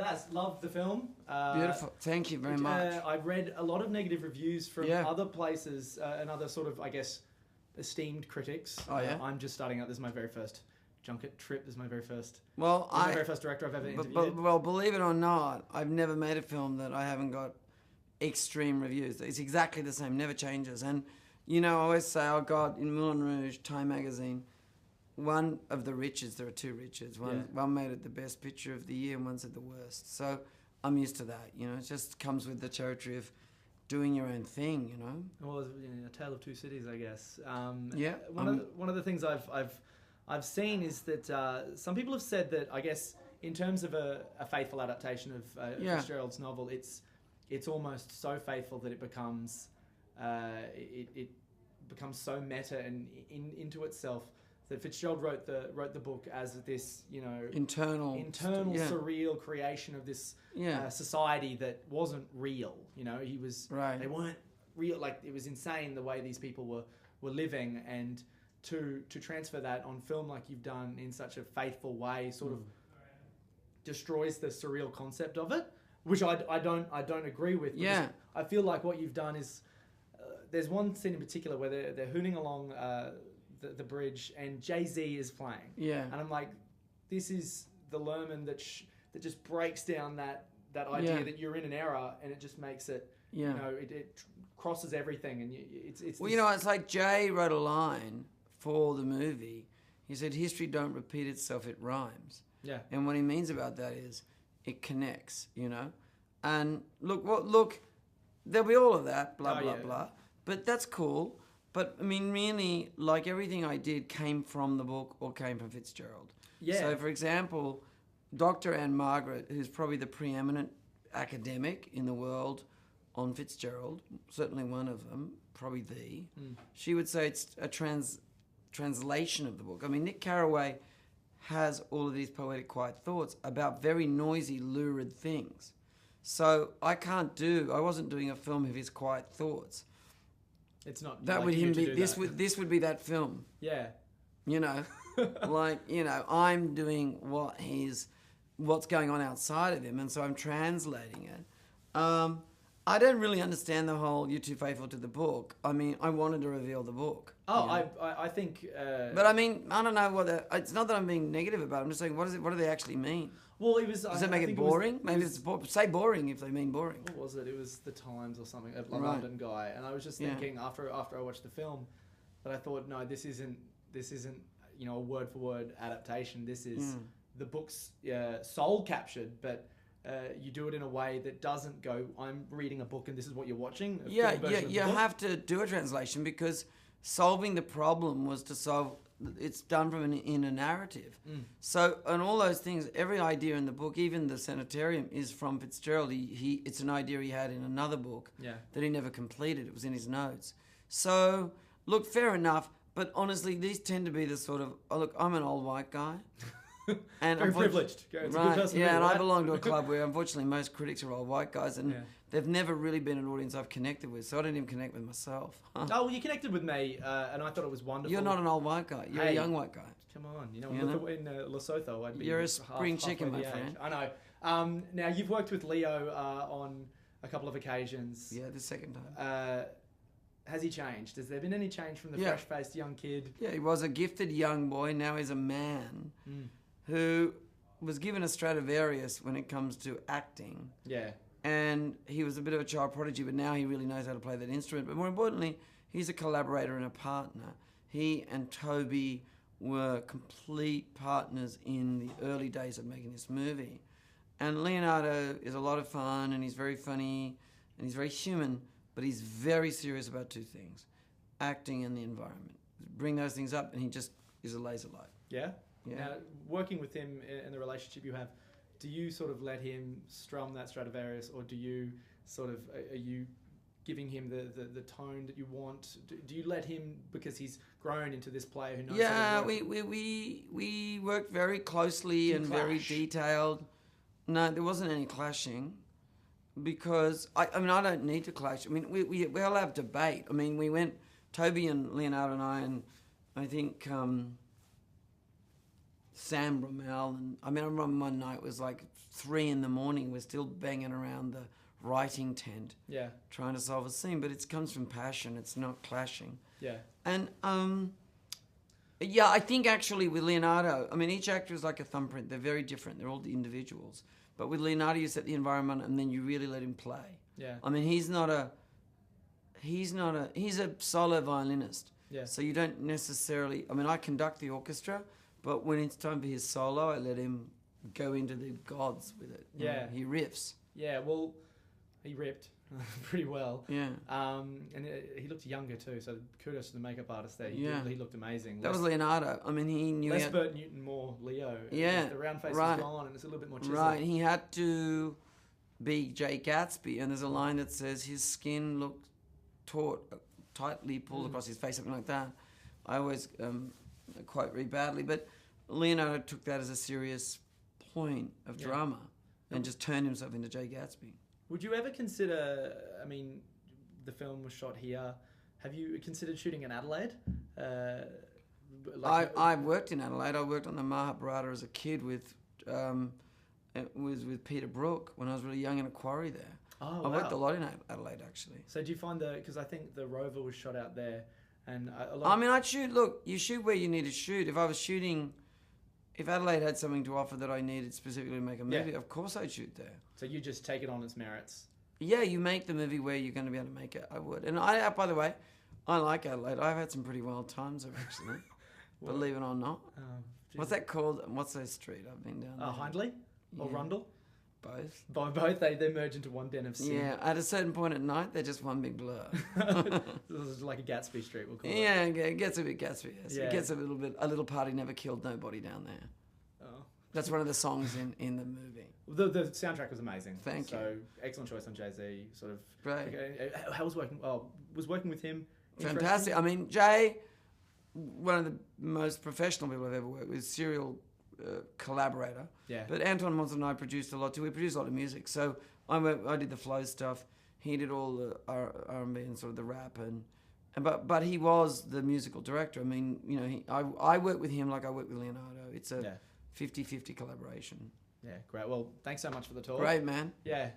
Baz, love the film. Beautiful. Thank you very much. I've read a lot of negative reviews from other places and other sort of, I guess, esteemed critics. Oh, yeah? I'm just starting out. This is my very first junket trip. This is my very first... Well, my very first director I've ever interviewed. Well, believe it or not, I've never made a film that I haven't got extreme reviews. It's exactly the same, never changes. And, you know, I always say, oh God, in Moulin Rouge, Time magazine, one of the Richards, there are two Richards. One made it the best picture of the year and one said the worst. So I'm used to that, you know. It just comes with the territory of doing your own thing, you know. Well, it's a tale of two cities, I guess. One of the things I've seen is that some people have said that, I guess, in terms of a faithful adaptation of Fitzgerald's novel, it's almost so faithful that it becomes it becomes so meta and into itself that Fitzgerald wrote the book as this, you know, internal surreal creation of this society that wasn't real. You know, they weren't real. Like, it was insane the way these people were living, and to transfer that on film like you've done in such a faithful way sort of destroys the surreal concept of it, which I don't agree with. Yeah, I feel like what you've done is there's one scene in particular where they're hooning along the bridge and Jay-Z is playing. Yeah, and I'm like, this is the Luhrmann that just breaks down that idea that you're in an era, and it just makes it. You know, it crosses everything, and it's. Well, you know, it's like Jay wrote a line for the movie. He said, "History don't repeat itself; it rhymes." Yeah. And what he means about that is, it connects. You know, and look, there'll be all of that, blah blah blah. But that's cool. But I mean, really, like everything I did came from the book or came from Fitzgerald. Yeah. So, for example, Dr. Anne Margaret, who's probably the preeminent academic in the world on Fitzgerald, certainly one of them, probably she would say it's a translation of the book. I mean, Nick Carraway has all of these poetic quiet thoughts about very noisy, lurid things. So I wasn't doing a film of his quiet thoughts. It's not that like would him be this would be that film. Yeah. You know, like, you know, I'm doing what's going on outside of him, and so I'm translating it. I don't really understand the whole "you're too faithful to the book." I mean, I wanted to reveal the book. Oh, you know? I think. But I mean, I don't know it's not that I'm being negative about it. I'm just saying, what do they actually mean? Well, it was. Does that make it boring? Maybe say boring if they mean boring. What was it? It was the Times or something. A London guy, and I was just thinking after I watched the film, that I thought, no, this isn't you know, a word for word adaptation. This is the book's soul captured, but. You do it in a way that doesn't go, I'm reading a book and this is what you're watching. You have to do a translation because solving the problem was to solve, it's done in a narrative. So, and all those things, every idea in the book, even the sanitarium, is from Fitzgerald. It's an idea he had in another book that he never completed. It was in his notes. So, look, fair enough, but honestly, these tend to be the sort of, look, I'm an old white guy. And very privileged. It's a good person to be, and I belong to a club where unfortunately most critics are all white guys, and they've never really been an audience I've connected with, so I don't even connect with myself. Oh, well, you connected with me, and I thought it was wonderful. You're not an old white guy. You're a young white guy. Come on, in Lesotho, I'd be. You're a spring chicken, my friend. I know. Now you've worked with Leo on a couple of occasions. Yeah, the second time. Has he changed? Has there been any change from the fresh-faced young kid? Yeah, he was a gifted young boy. Now he's a man. Who was given a Stradivarius when it comes to acting. Yeah. And he was a bit of a child prodigy, but now he really knows how to play that instrument. But more importantly, he's a collaborator and a partner. He and Toby were complete partners in the early days of making this movie. And Leonardo is a lot of fun, and he's very funny, and he's very human, but he's very serious about two things: acting and the environment. Bring those things up, and he just is a laser light. Yeah? Yeah. Now, working with him and the relationship you have, do you sort of let him strum that Stradivarius, or do you sort of, are you giving him the tone that you want? Do you let him, because he's grown into this player who knows how to work? we worked very closely and very detailed. No, there wasn't any clashing, because, I mean, I don't need to clash. I mean, we all have debate. I mean, we went, Toby and Leonardo and I think... Sam Bromell. And I mean, I remember one night it was like 3 a.m. We're still banging around the writing tent, trying to solve a scene. But it comes from passion. It's not clashing. Yeah. And I think actually with Leonardo, I mean, each actor is like a thumbprint. They're very different. They're all individuals. But with Leonardo, you set the environment and then you really let him play. Yeah. I mean, he's a solo violinist. Yeah. So you don't necessarily, I mean, I conduct the orchestra, but when it's time for his solo, I let him go into the gods with it. Yeah. He riffs. Yeah, well, he ripped pretty well. Yeah. And he looked younger too, so kudos to the makeup artist there. He looked amazing. That was Leonardo. I mean, he knew less Burt Newton, more Leo. Yeah. The round face is gone and it's a little bit more chiseled. Right, he had to be Jay Gatsby, and there's a line that says his skin looked taut, tightly pulled across his face, something like that. I always quite read badly, but Leonardo took that as a serious point of drama and just turned himself into Jay Gatsby. Would you ever consider, I mean, the film was shot here, have you considered shooting in Adelaide? I worked in Adelaide. I worked on the Mahabharata as a kid with Peter Brook when I was really young in a quarry there. Oh, I worked a lot in Adelaide, actually. So do you find because I think the Rover was shot out there, and I'd shoot. Look, you shoot where you need to shoot. If I was shooting, if Adelaide had something to offer that I needed specifically to make a movie, of course I'd shoot there. So you just take it on its merits. Yeah, you make the movie where you're going to be able to make it. I would. And by the way, I like Adelaide. I've had some pretty wild times there, actually. Believe it or not. What's that called? What's that street? I've been down there. Hindley? Or Rundle? Both. Both. They merge into one den of sin. Yeah, at a certain point at night, they're just one big blur. This is like a Gatsby street, we'll call it. Yeah, it gets a bit Gatsby. Yes. Yeah. It gets a little party never killed nobody down there. Oh. That's one of the songs in the movie. The soundtrack was amazing. Thank you. So excellent choice on Jay-Z. Sort of. Right. How was working? Was working with him. Fantastic. I mean, Jay, one of the most professional people I've ever worked with, serial collaborator. Yeah. But Anton Monson and I produced a lot too. We produced a lot of music. So I did the flow stuff. He did all the R&B and sort of the rap but he was the musical director. I mean, you know, I work with him like I work with Leonardo. It's a 50-50 collaboration. Yeah, great. Well, thanks so much for the talk. Great, man. Yeah,